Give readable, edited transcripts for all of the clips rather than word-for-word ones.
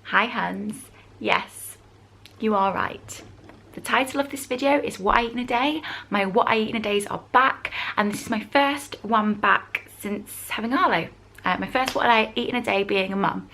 Hi Huns, yes, you are right. The title of this video is What I Eat in a Day. My What I Eat in a Days are back, and this is my first one back since having Arlo. My first What I Eat in a Day being a mum.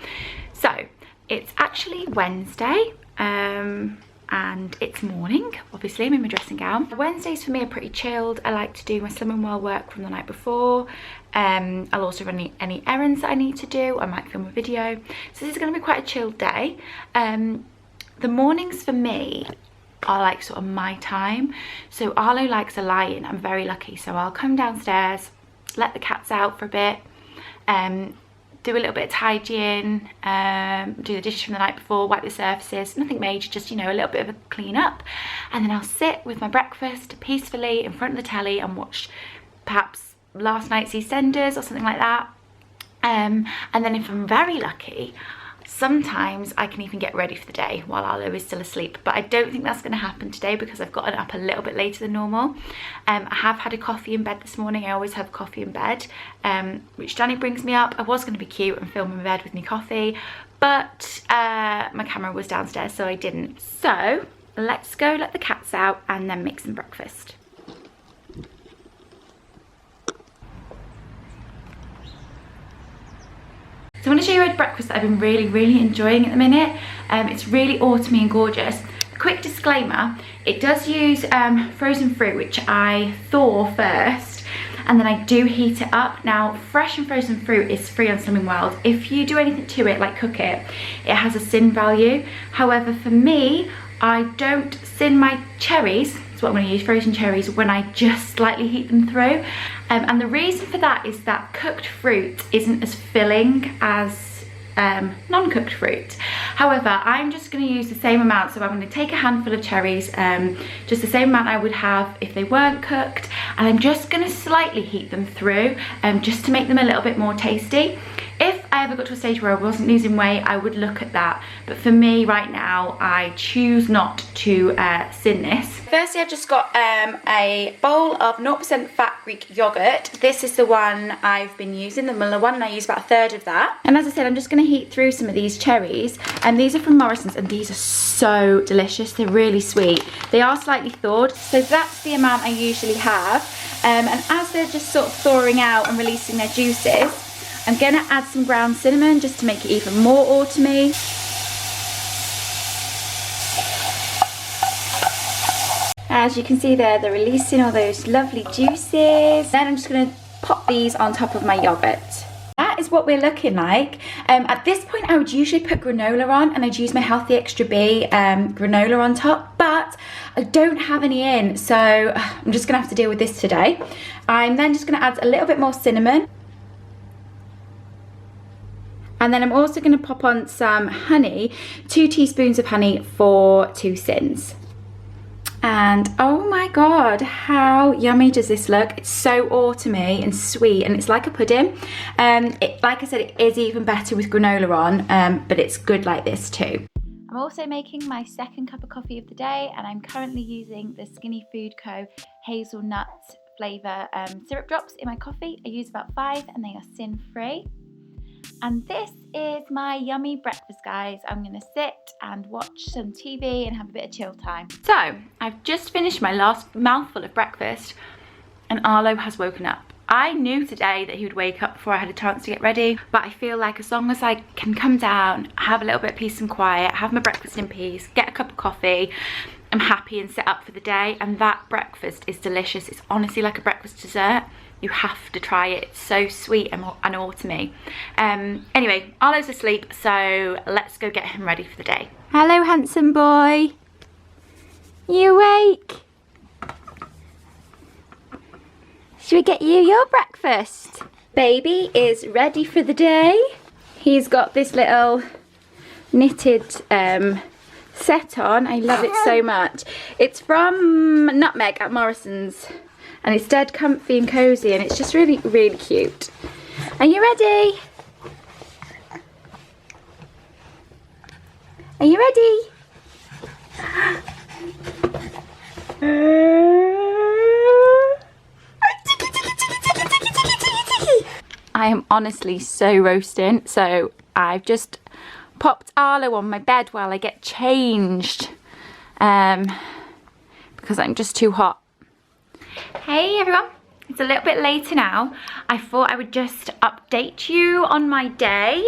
So it's actually Wednesday, and it's morning. Obviously I'm in my dressing gown. Wednesdays for me are pretty chilled. I like to do my Slim and Well work from the night before. I'll also run any errands that I need to do. I might film a video. So this is going to be quite a chilled day. The mornings for me are like sort of my time. So Arlo likes a lie-in. I'm very lucky. So I'll come downstairs, let the cats out for a bit, do a little bit of tidying, do the dishes from the night before, wipe the surfaces, nothing major, just, you know, a little bit of a clean up. And then I'll sit with my breakfast peacefully in front of the telly and watch perhaps last night's EastEnders or something like that. And then if I'm very lucky, sometimes I can even get ready for the day while Arlo is still asleep, but I don't think that's going to happen today because I've gotten up a little bit later than normal. I have had a coffee in bed this morning. I always have coffee in bed, which Danny brings me up. I was going to be cute and film in bed with me coffee, but my camera was downstairs, so I didn't. So let's go let the cats out and then make some breakfast. So I want to show you a breakfast that I've been really enjoying at the minute. It's really autumny and gorgeous. Quick disclaimer, it does use frozen fruit, which I thaw first, and then I do heat it up. Now, fresh and frozen fruit is free on Slimming World. If you do anything to it, like cook it, it has a sin value. However, for me, I don't sin my cherries, that's what I'm going to use, frozen cherries, when I just slightly heat them through. And the reason for that is that cooked fruit isn't as filling as non-cooked fruit. However, I'm just going to use the same amount, so I'm going to take a handful of cherries, just the same amount I would have if they weren't cooked, and I'm just going to slightly heat them through, just to make them a little bit more tasty. If I ever got to a stage where I wasn't losing weight, I would look at that. But for me right now, I choose not to sin this. Firstly, I've just got a bowl of 0% fat Greek yogurt. This is the one I've been using, the Muller one, and I use about a third of that. And as I said, I'm just going to heat through some of these cherries. And these are from Morrison's, and these are so delicious. They're really sweet. They are slightly thawed, so that's the amount I usually have. And as they're just sort of thawing out and releasing their juices, I'm going to add some ground cinnamon just to make it even more autumny. As you can see there, they're releasing all those lovely juices. Then I'm just going to pop these on top of my yogurt. That is what we're looking like. At this point, I would usually put granola on, and I'd use my Healthy Extra B granola on top, but I don't have any in, so I'm just going to have to deal with this today. I'm then just going to add a little bit more cinnamon. And then I'm also going to pop on some honey, 2 teaspoons of honey for 2 sins. And oh my god, how yummy does this look? It's so autumny and sweet, and it's like a pudding. Like I said, it is even better with granola on, but it's good like this too. I'm also making my second cup of coffee of the day, and I'm currently using the Skinny Food Co. hazelnut flavour syrup drops in my coffee. I use about 5 and they are sin free. And this is my yummy breakfast, guys. I'm going to sit and watch some TV and have a bit of chill time. So, I've just finished my last mouthful of breakfast and Arlo has woken up. I knew today that he would wake up before I had a chance to get ready, but I feel like as long as I can come down, have a little bit of peace and quiet, have my breakfast in peace, get a cup of coffee, I'm happy and set up for the day. And that breakfast is delicious. It's honestly like a breakfast dessert. You have to try it. It's so sweet and autumny. Anyway, Arlo's asleep, so let's go get him ready for the day. Hello, handsome boy. You awake? Should we get you your breakfast? Baby is ready for the day. He's got this little knitted set on. I love it so much. It's from Nutmeg at Morrison's. And it's dead comfy and cozy, and it's just really cute. Are you ready? Are you ready? I am honestly so roasting, so I've just popped Arlo on my bed while I get changed because I'm just too hot. Hey everyone, it's a little bit later now. I thought I would just update you on my day.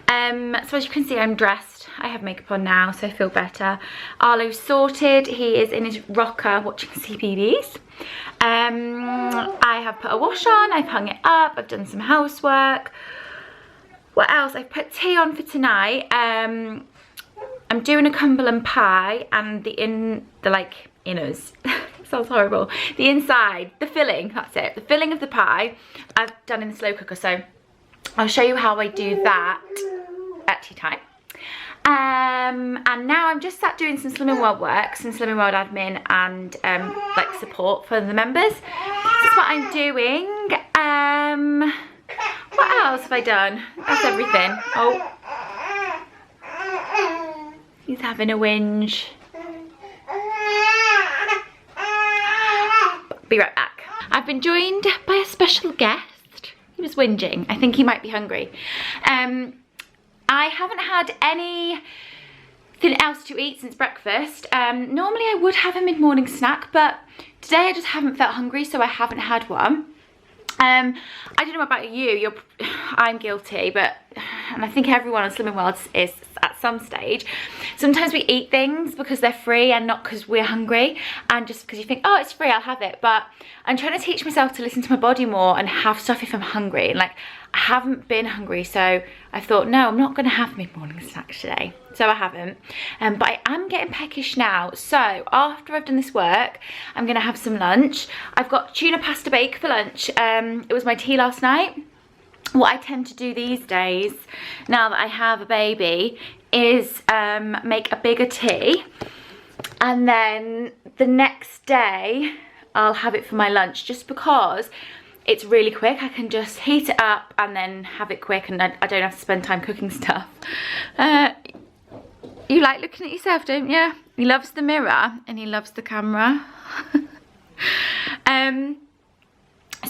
So as you can see, I'm dressed. I have makeup on now, so I feel better. Arlo's sorted. He is in his rocker watching CBeebies. I have put a wash on, I've hung it up, I've done some housework. What else? I've put tea on for tonight. I'm doing a Cumberland pie, and the inners. Sounds horrible. The inside, the filling, that's it. The filling of the pie I've done in the slow cooker, so I'll show you how I do that at tea time. And now I'm just sat doing some Slimming World work, some Slimming World admin and like support for the members. That's what I'm doing. What else have I done? That's everything. Oh, he's having a whinge. Be right back. I've been joined by a special guest. He was whinging. I think he might be hungry. I haven't had anything else to eat since breakfast. Normally I would have a mid-morning snack, but today I just haven't felt hungry, so I haven't had one. I don't know about you, I'm guilty, and I think everyone on Slimming World is at some stage. Sometimes we eat things because they're free and not because we're hungry, and just because you think, oh, it's free, I'll have it. But I'm trying to teach myself to listen to my body more and have stuff if I'm hungry. And like, I haven't been hungry, so I thought, no, I'm not going to have mid-morning snacks today. So I haven't, but I am getting peckish now. So after I've done this work, I'm going to have some lunch. I've got tuna pasta bake for lunch. It was my tea last night. What I tend to do these days, now that I have a baby, is make a bigger tea, and then the next day I'll have it for my lunch, just because it's really quick. I can just heat it up and then have it quick, and I don't have to spend time cooking stuff. You like looking at yourself, don't you? He loves the mirror and he loves the camera.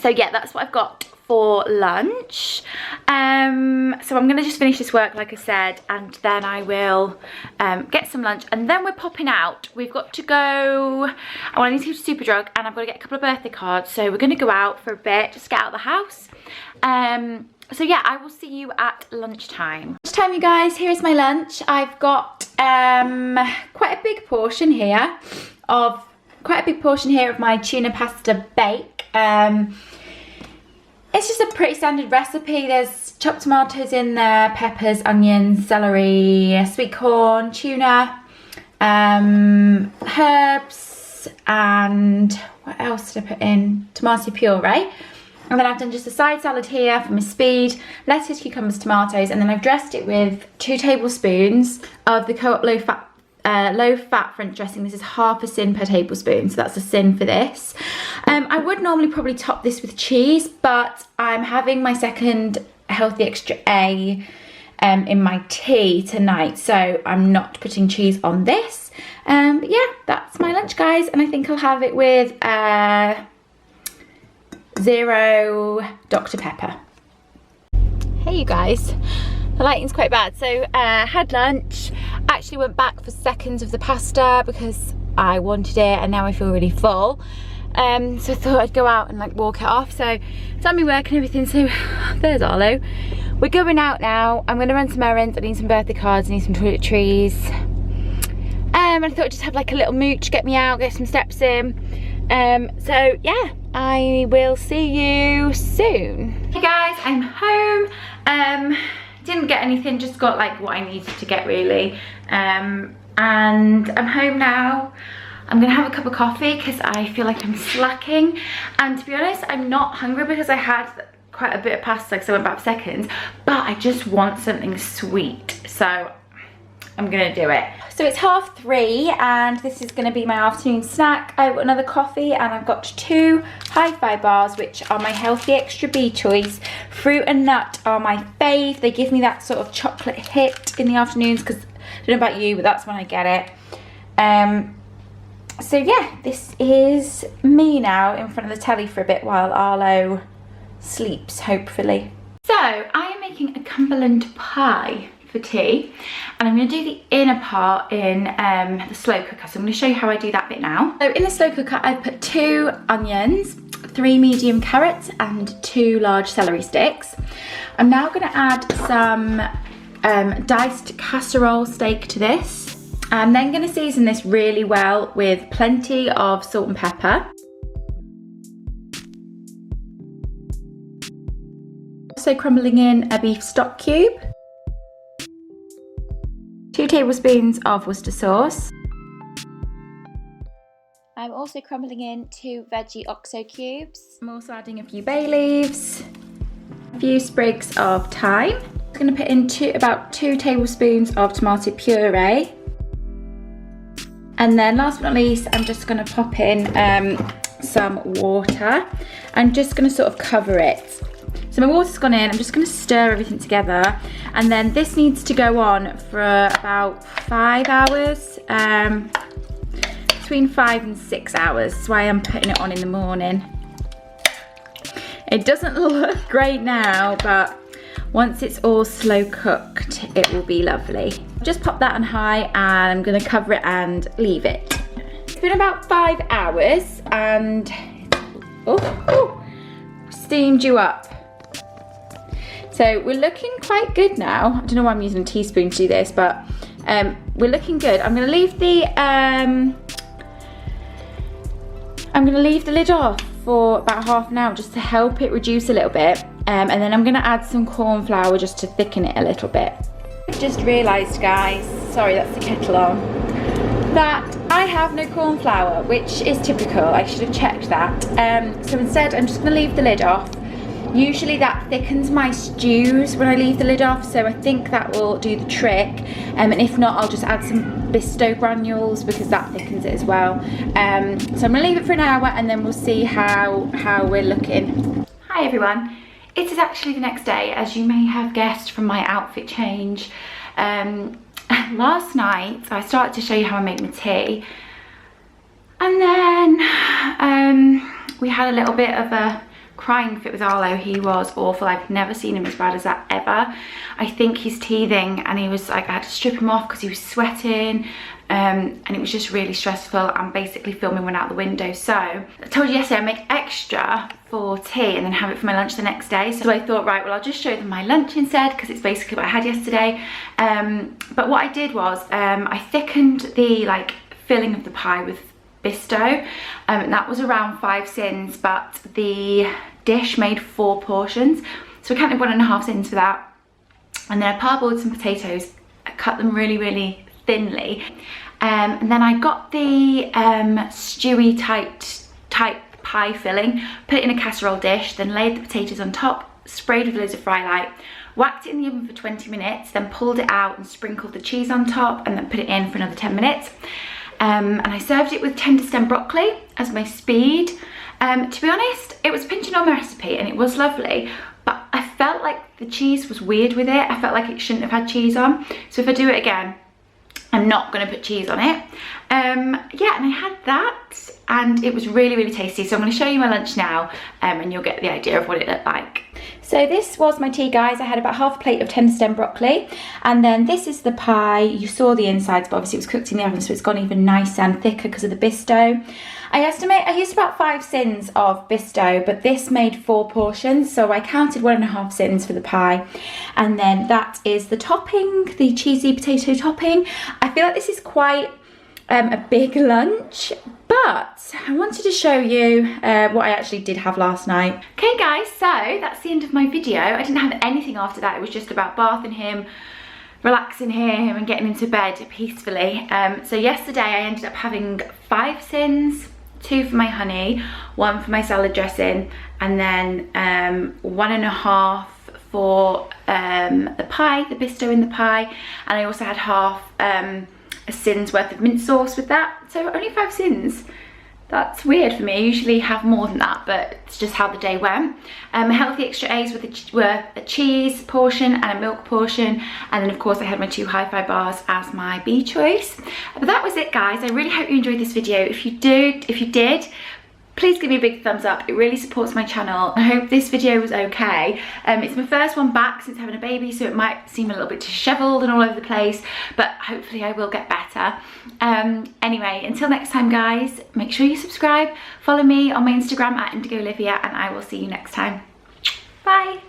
So yeah, that's what I've got for lunch. So I'm gonna just finish this work, like I said, and then I will get some lunch, and then we're popping out. We've got to go, I need to go to Superdrug, and I've got to get a couple of birthday cards, so we're gonna go out for a bit, just get out of the house. So yeah, I will see you at lunchtime. Lunchtime, you guys, here is my lunch. I've got quite a big portion here of my tuna pasta bake. It's just a pretty standard recipe. There's chopped tomatoes in there, peppers, onions, celery, sweet corn, tuna, herbs, and what else did I put in? Tomato puree. And then I've done just a side salad here for my speed, lettuce, cucumbers, tomatoes, and then I've dressed it with 2 tablespoons of the Co-op low fat French dressing. This is half a sin per tablespoon, so that's a sin for this. I would normally probably top this with cheese, but I'm having my second healthy extra A in my tea tonight, so I'm not putting cheese on this. But yeah, that's my lunch, guys, and I think I'll have it with 0 Dr. Pepper. Hey you guys, the lighting's quite bad. So had lunch, actually went back for seconds of the pasta because I wanted it, and now I feel really full. So I thought I'd go out and like walk it off. So done my work and everything, so there's Arlo. We're going out now. I'm gonna run some errands. I need some birthday cards, I need some toiletries. And I thought I'd just have like a little mooch, get me out, get some steps in. So yeah, I will see you soon. Hey guys, I'm home. Didn't get anything, just got like what I needed to get really. And I'm home now. I'm gonna have a cup of coffee because I feel like I'm slacking. And to be honest, I'm not hungry because I had quite a bit of pasta because I went back for seconds, but I just want something sweet. So I'm gonna do it. So it's 3:30 and this is gonna be my afternoon snack. I've got another coffee and I've got 2 hi-fi bars, which are my healthy extra B choice. Fruit and nut are my fave. They give me that sort of chocolate hit in the afternoons because I don't know about you, but that's when I get it. So yeah, this is me now in front of the telly for a bit while Arlo sleeps, hopefully. So I am making a Cumberland pie for tea, and I'm going to do the inner part in the slow cooker. So I'm going to show you how I do that bit now. So in the slow cooker I've put 2 onions, 3 medium carrots and 2 large celery sticks. I'm now going to add some diced casserole steak to this. I'm then going to season this really well with plenty of salt and pepper. Also crumbling in a beef stock cube, 2 tablespoons of Worcester sauce. I'm also crumbling in 2 veggie oxo cubes. I'm also adding a few bay leaves, a few sprigs of thyme. I'm going to put in about 2 tablespoons of tomato puree. And then last but not least, I'm just going to pop in some water. I'm just going to sort of cover it. So my water's gone in, I'm just going to stir everything together, and then this needs to go on for about 5 hours, between 5 and 6 hours. That's why I'm putting it on in the morning. It doesn't look great now, but once it's all slow cooked, it will be lovely. Just pop that on high, and I'm going to cover it and leave it. It's been about 5 hours, and steamed you up. So we're looking quite good now. I don't know why I'm using a teaspoon to do this, but we're looking good. I'm going to leave the lid off for about half an hour just to help it reduce a little bit, and then I'm going to add some corn flour just to thicken it a little bit. I've just realised, guys, sorry, that's the kettle on, that I have no corn flour, which is typical. I should have checked that. So instead, I'm just going to leave the lid off. Usually that thickens my stews when I leave the lid off, so I think that will do the trick. And if not, I'll just add some Bisto granules because that thickens it as well. So I'm gonna leave it for an hour, and then we'll see how we're looking. Hi everyone, it is actually the next day, as you may have guessed from my outfit change. Last night I started to show you how I make my tea, and then we had a little bit of a crying fit with Arlo. He was awful. I've never seen him as bad as that ever. I think he's teething, and he was like, I had to strip him off because he was sweating, and it was just really stressful, and basically filming went out the window. So I told you yesterday I make extra for tea and then have it for my lunch the next day. So I thought, right, well, I'll just show them my lunch instead, because it's basically what I had yesterday. But what I did was I thickened the filling of the pie with Bisto, and that was around 5 sins, but the dish made 4 portions, so I counted 1.5 sins for that. And then I parboiled some potatoes, I cut them really thinly, and then I got the stewy type pie filling, put it in a casserole dish, then laid the potatoes on top, sprayed with loads of fry light, whacked it in the oven for 20 minutes, then pulled it out and sprinkled the cheese on top, and then put it in for another 10 minutes. And I served it with tender stem broccoli as my speed. To be honest, it was pinching on my recipe and it was lovely, but I felt like the cheese was weird with it. I felt like it shouldn't have had cheese on. So if I do it again, I'm not going to put cheese on it. Yeah, and I had that, and it was really tasty. So I'm going to show you my lunch now, and you'll get the idea of what it looked like. So this was my tea, guys. I had about half a plate of tender stem broccoli, and then this is the pie. You saw the insides, but obviously it was cooked in the oven, so it's gone even nicer and thicker because of the Bisto. I estimate I used about 5 sins of Bisto, but this made 4 portions, so I counted 1.5 sins for the pie. And then that is the topping, the cheesy potato topping. I feel like this is quite a big lunch, but I wanted to show you what I actually did have last night. Okay guys, so that's the end of my video. I didn't have anything after that. It was just about bathing him, relaxing him and getting into bed peacefully. So yesterday I ended up having 5 sins, 2 for my honey, 1 for my salad dressing, and then 1.5 for the pie, the Bisto in the pie, and I also had half a sin's worth of mint sauce with that. So only 5 sins. That's weird for me. I usually have more than that, but it's just how the day went. Healthy extra A's were a cheese portion and a milk portion, and then of course I had my 2 hi-fi bars as my B choice. But that was it, guys. I really hope you enjoyed this video. If you did, please give me a big thumbs up. It really supports my channel. I hope this video was okay. It's my first one back since having a baby, so it might seem a little bit disheveled and all over the place, but hopefully I will get better. Anyway, until next time guys, make sure you subscribe, follow me on my Instagram at @IndigoOlivia, and I will see you next time. Bye.